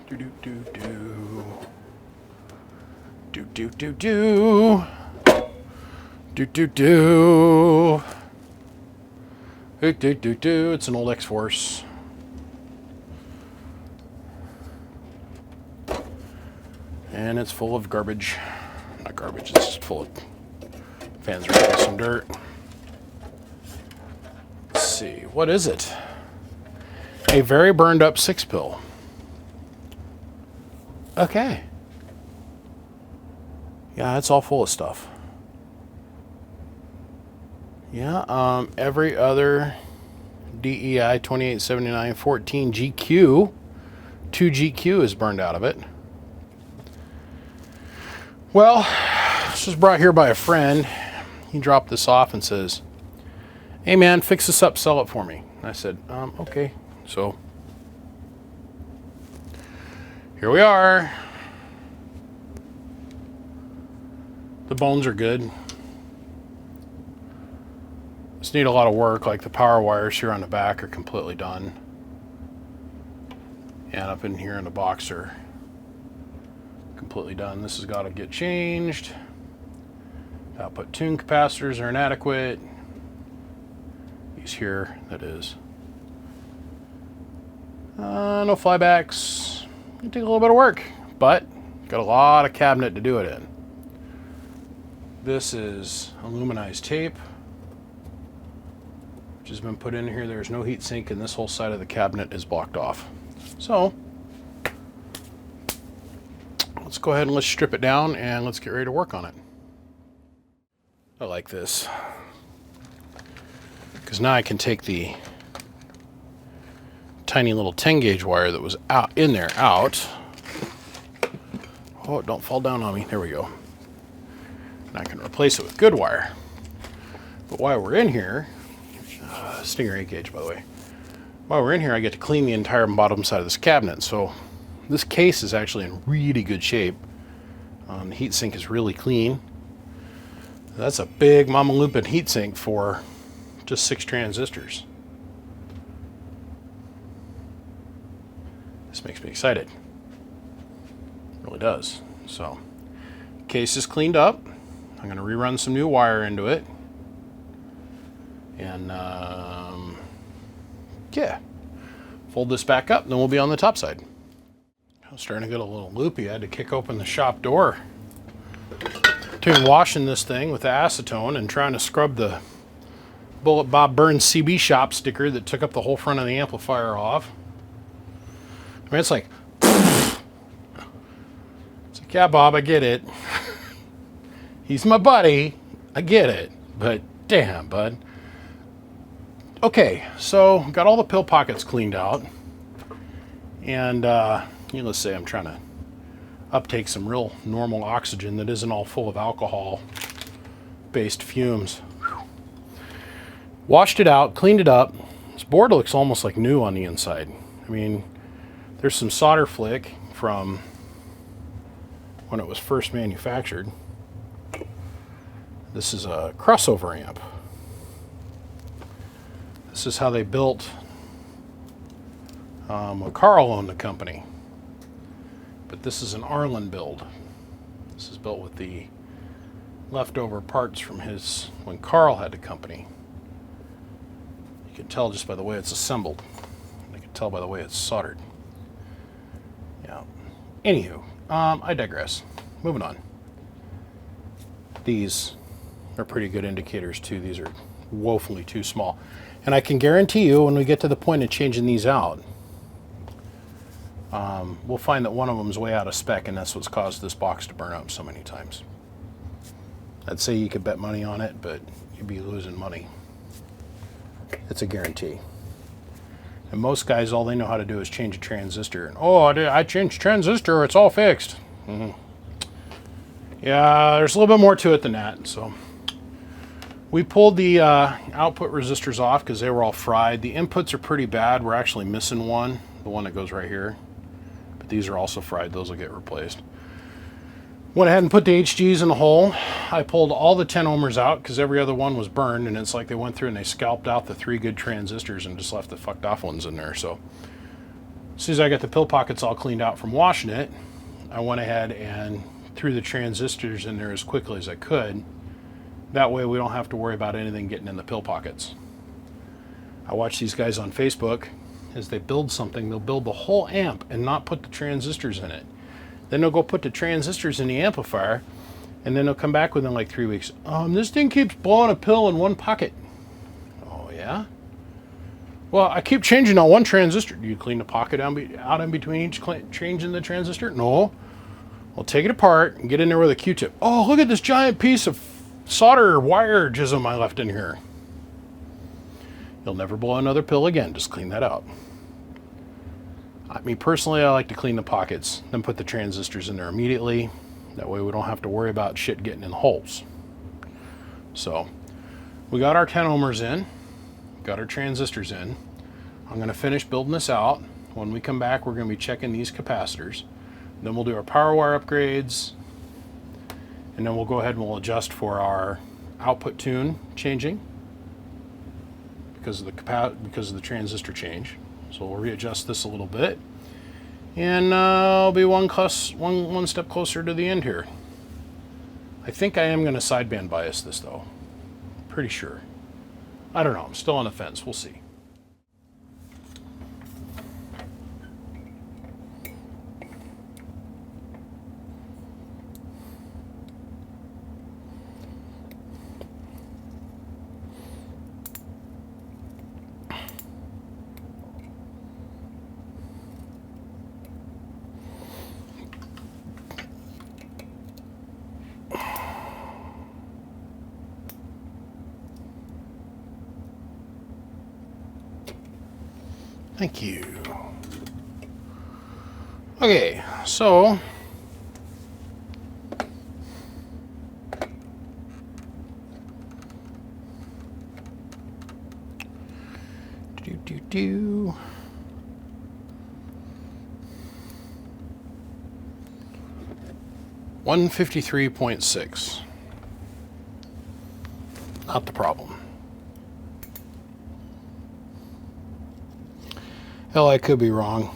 Do do do do. Do do do do. Do do do. Do do do do. It's an old X-Force. And it's full of garbage. Not garbage, it's just full of fans are full of some dirt. Let's see, what is it? A very burned up 6-pill. Okay. Yeah, it's all full of stuff. Yeah, every other DEI 2879 14 GQ, 2 GQ is burned out of it. Well, this was brought here by a friend. He dropped this off and says, "Hey man, fix this up, sell it for me." And I said, okay. So here we are. The bones are good. Just need a lot of work, like the power wires here on the back are completely done. And up in here in the box are completely done. This has got to get changed. Output tune capacitors are inadequate. These here, that is. No flybacks. It'll take a little bit of work, but got a lot of cabinet to do it in. This is aluminized tape, which has been put in here. There's no heat sink, and this whole side of the cabinet is blocked off. So let's go ahead and let's strip it down and let's get ready to work on it. I like this because now I can take the tiny little 10 gauge wire that was out in there out. Oh, don't fall down on me. There we go. And I can replace it with good wire. But while we're in here, Stinger 8 gauge, by the way. While we're in here, I get to clean the entire bottom side of this cabinet. So this case is actually in really good shape. The heatsink is really clean. That's a big Mama Lupin heatsink for just 6 transistors. This makes me excited. It really does. So, case is cleaned up. I'm going to rerun some new wire into it. And, yeah. Fold this back up, and then we'll be on the top side. I was starting to get a little loopy. I had to kick open the shop door. Between washing this thing with the acetone and trying to scrub the Bullet Bob Burns CB shop sticker that took up the whole front of the amplifier off. I mean, it's like, yeah, Bob, I get it. He's my buddy. I get it. But damn, bud. Okay, so got all the pill pockets cleaned out. And needless to say, I'm trying to uptake some real normal oxygen that isn't all full of alcohol-based fumes. Whew. Washed it out, cleaned it up. This board looks almost like new on the inside. I mean, there's some solder flick from when it was first manufactured. This is a crossover amp. This is how they built when Carl owned the company. But this is an Arlen build. This is built with the leftover parts from his when Carl had the company. You can tell just by the way it's assembled. You can tell by the way it's soldered. Yeah. Anywho, I digress. Moving on. These are pretty good indicators too. These are woefully too small. And I can guarantee you when we get to the point of changing these out, we'll find that one of them is way out of spec, and that's what's caused this box to burn up so many times. I'd say you could bet money on it, but you'd be losing money. It's a guarantee. And most guys, all they know how to do is change a transistor. And, oh, I changed transistor, it's all fixed. Mm-hmm. Yeah, there's a little bit more to it than that. So we pulled the output resistors off because they were all fried. The inputs are pretty bad. We're actually missing one, the one that goes right here. But these are also fried. Those will get replaced. Went ahead and put the HGs in the hole. I pulled all the 10 ohmers out because every other one was burned, and it's like they went through and they scalped out the 3 good transistors and just left the fucked off ones in there. So As soon as I got the pill pockets all cleaned out from washing it, I went ahead and threw the transistors in there as quickly as I could. That way we don't have to worry about anything getting in the pill pockets. I watch these guys on Facebook. As they build something, they'll build the whole amp and not put the transistors in it. Then they'll go put the transistors in the amplifier, and then they'll come back within like 3 weeks. This thing keeps blowing a pill in one pocket. Oh yeah? Well, I keep changing out one transistor. Do you clean the pocket out in between each changing the transistor? No. Well, take it apart and get in there with a Q-tip. Oh, look at this giant piece of solder wire jism I left in here. You'll never blow another pill again. Just clean that out. Me personally, I like to clean the pockets, then put the transistors in there immediately. That way we don't have to worry about shit getting in the holes. So, we got our 10 ohmers in, got our transistors in. I'm going to finish building this out. When we come back, we're going to be checking these capacitors. Then we'll do our power wire upgrades, and then we'll go ahead and we'll adjust for our output tune changing because of the transistor change. So we'll readjust this a little bit, and I'll be one step closer to the end here. I think I am going to sideband bias this though. Pretty sure. I don't know. I'm still on the fence. We'll see. Thank you. Okay, so do 153.6. Not the problem. Hell, I could be wrong.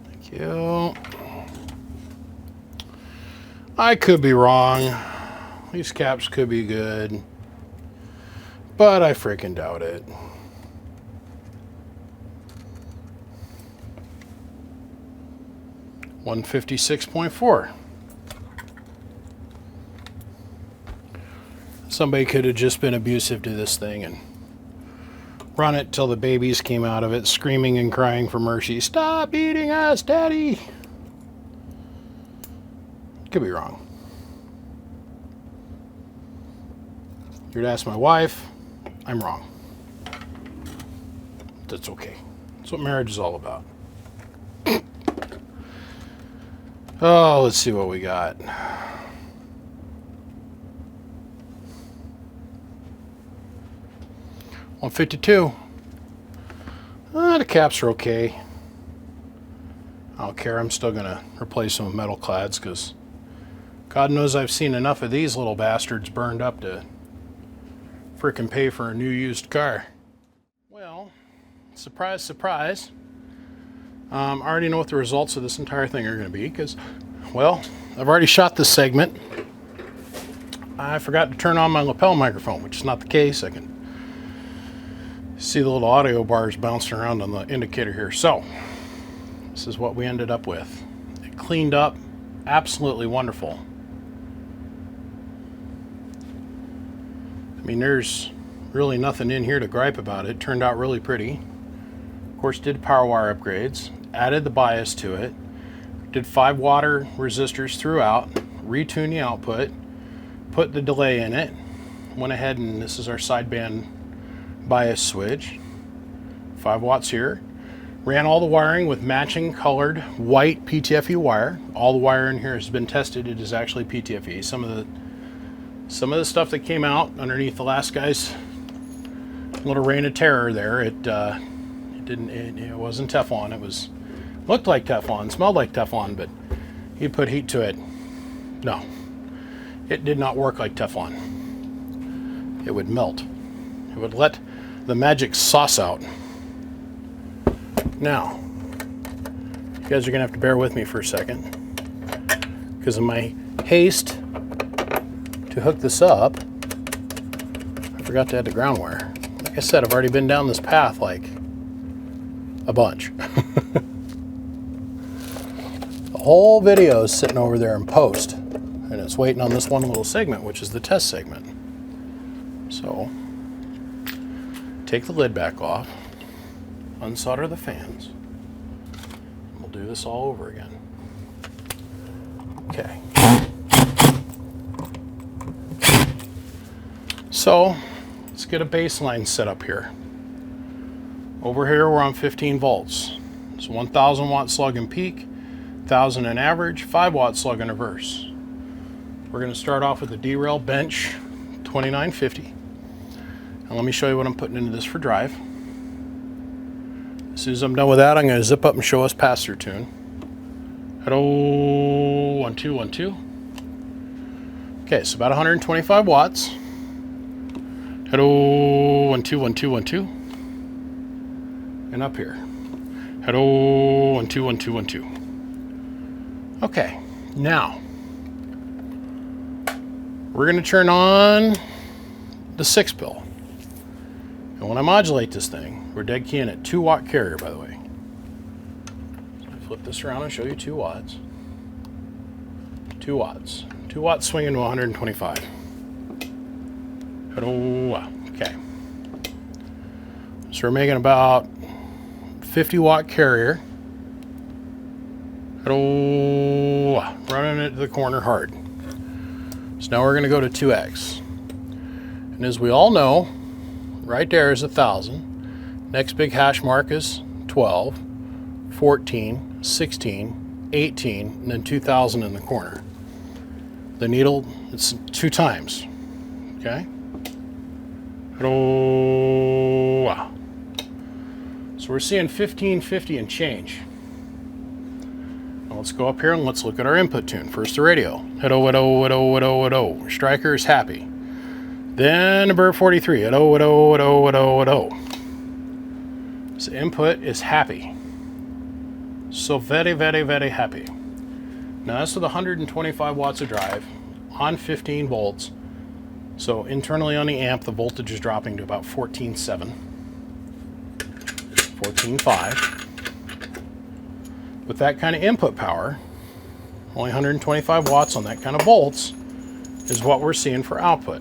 Thank you. I could be wrong. These caps could be good, but I freaking doubt it. $156.4. Somebody could have just been abusive to this thing and run it till the babies came out of it, screaming and crying for mercy. Stop eating us, Daddy! Could be wrong. If you're to ask my wife, I'm wrong. That's okay. That's what marriage is all about. Oh, let's see what we got. $152. The caps are okay. I don't care. I'm still going to replace them with metal clads because God knows I've seen enough of these little bastards burned up to frickin' pay for a new used car. Well, surprise, surprise. I already know what the results of this entire thing are going to be because, well, I've already shot this segment. I forgot to turn on my lapel microphone, which is not the case. I can see the little audio bars bouncing around on the indicator here. So, this is what we ended up with. It cleaned up, absolutely wonderful. I mean, there's really nothing in here to gripe about. It turned out really pretty. Of course, did power wire upgrades, added the bias to it, did 5 water resistors throughout, retuned the output, put the delay in it, went ahead and this is our sideband bias switch, 5 watts here, ran all the wiring with matching colored white PTFE wire. All the wire in here has been tested. It is actually PTFE. Some of the stuff that came out underneath the last guy's little reign of terror there, it wasn't Teflon. It looked like Teflon, smelled like Teflon, but he put heat to it. No, it did not work like Teflon. it would melt. It would let the magic sauce out. Now, you guys are gonna have to bear with me for a second, because in my haste to hook this up, I forgot to add the ground wire. Like I said, I've already been down this path like a bunch. The whole video is sitting over there in post, and it's waiting on this one little segment, which is the test segment. So, take the lid back off, unsolder the fans. We'll do this all over again. Okay. So, let's get a baseline set up here. Over here we're on 15 volts. It's 1,000 watt slug in peak, 1,000 in average, 5 watt slug in reverse. We're going to start off with a derail bench 2950. And let me show you what I'm putting into this for drive. As soon as I'm done with that, I'm going to zip up and show us pass-through tune. Hello, 1 2 1 2. Okay, so about 125 watts. Hello, 1 2 1 2 1 2. And up here. Hello, 1 2 1 2 1 2. Okay, now we're going to turn on the 6-pill. And when I modulate this thing, we're dead keying at 2 watt carrier, by the way. So I flip this around and show you 2 watts. 2 watts. 2 watts swinging to 125. Okay. So we're making about 50 watt carrier. Running it to the corner hard. So now we're going to go to 2x. And as we all know, right there is 1,000. Next big hash mark is 12, 14, 16, 18, and then 2,000 in the corner. The needle, it's 2 times. Okay? So we're seeing 1550 and change. Now let's go up here and let's look at our input tune. First the radio. Hello, hello, hello, hello, hello. Striker is happy. Then the Bird 43. Hello, hello, hello, hello, hello. So input is happy. So very, very, very happy. Now that's with 125 watts of drive on 15 volts. So internally on the amp, the voltage is dropping to about 14.7, 14.5. With that kind of input power, only 125 watts on that kind of volts is what we're seeing for output.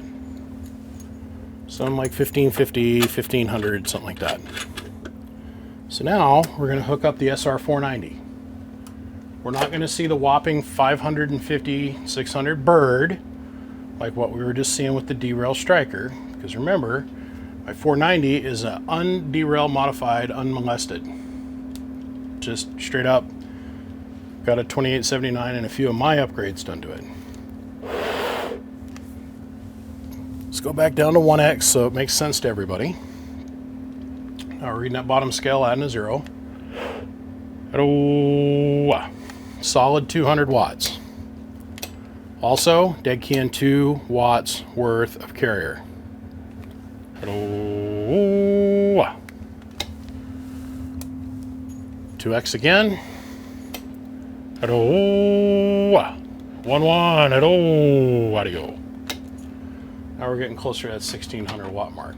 Something like 1550, 1500, something like that. So now we're going to hook up the SR490. We're not going to see the whopping 550, 600 bird like what we were just seeing with the derail striker, because remember, my 490 is an un-derail modified, unmolested. Just straight up got a 2879 and a few of my upgrades done to it. Let's go back down to 1x so it makes sense to everybody. Now we're reading that bottom scale, adding a 0. Solid 200 watts. Also, dead key in 2 watts worth of carrier. 2x again. 1 1. Audio. Now we're getting closer to that 1600 watt mark.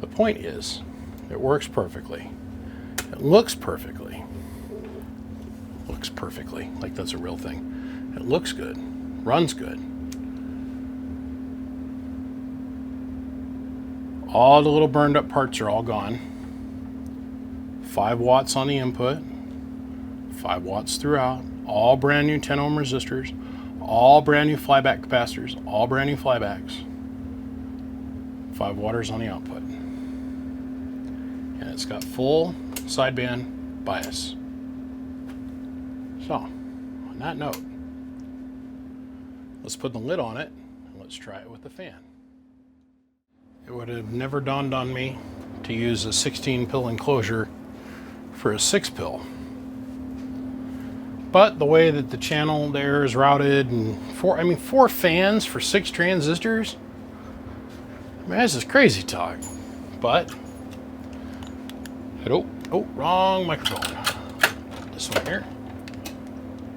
The point is, it works perfectly. It looks perfectly. Looks perfectly, like that's a real thing. It looks good, runs good. All the little burned up parts are all gone. 5 watts on the input, 5 watts throughout, all brand new 10 ohm resistors, all brand new flyback capacitors, all brand new flybacks. 5 watts on the output. And it's got full sideband bias. So, on that note, let's put the lid on it and let's try it with the fan. It would have never dawned on me to use a 16-pill enclosure for a 6-pill. But the way that the channel there is routed, and 4 fans for 6 transistors, Man, this is crazy talk. But, hello, oh, wrong microphone. This one here.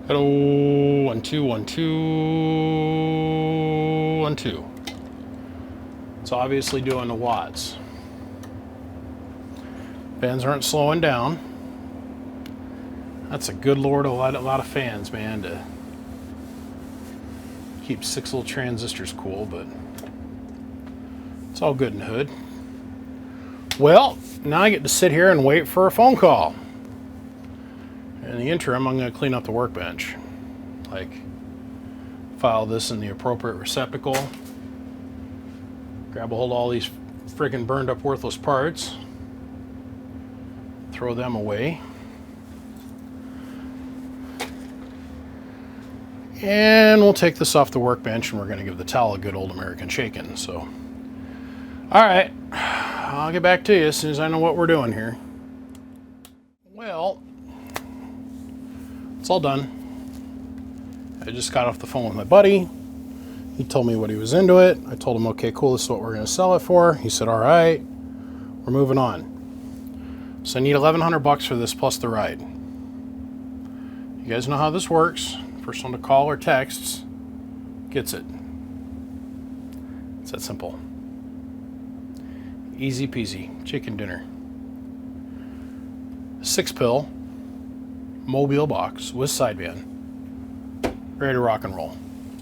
Hello, 1 2 1 2 1 2. It's obviously doing the watts. Fans aren't slowing down. That's a good lord, a lot of fans, man, to keep 6 little transistors cool, but it's all good in the hood. Well, now I get to sit here and wait for a phone call. In the interim, I'm going to clean up the workbench. Like, file this in the appropriate receptacle. Grab a hold of all these friggin' burned up worthless parts. Throw them away. And we'll take this off the workbench and we're going to give the towel a good old American shaking. So, alright, I'll get back to you as soon as I know what we're doing here. Well, it's all done. I just got off the phone with my buddy. He told me what he was into it. I told him, okay, cool, this is what we're going to sell it for. He said, alright, we're moving on. So I need $1,100 for this plus the ride. You guys know how this works. First one to call or texts gets it. It's that simple. Easy peasy. Chicken dinner. 6-pill mobile box with sideband. Ready to rock and roll.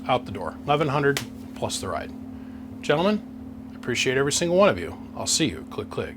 Out the door. $1,100 plus the ride. Gentlemen, I appreciate every single one of you. I'll see you. Click, click.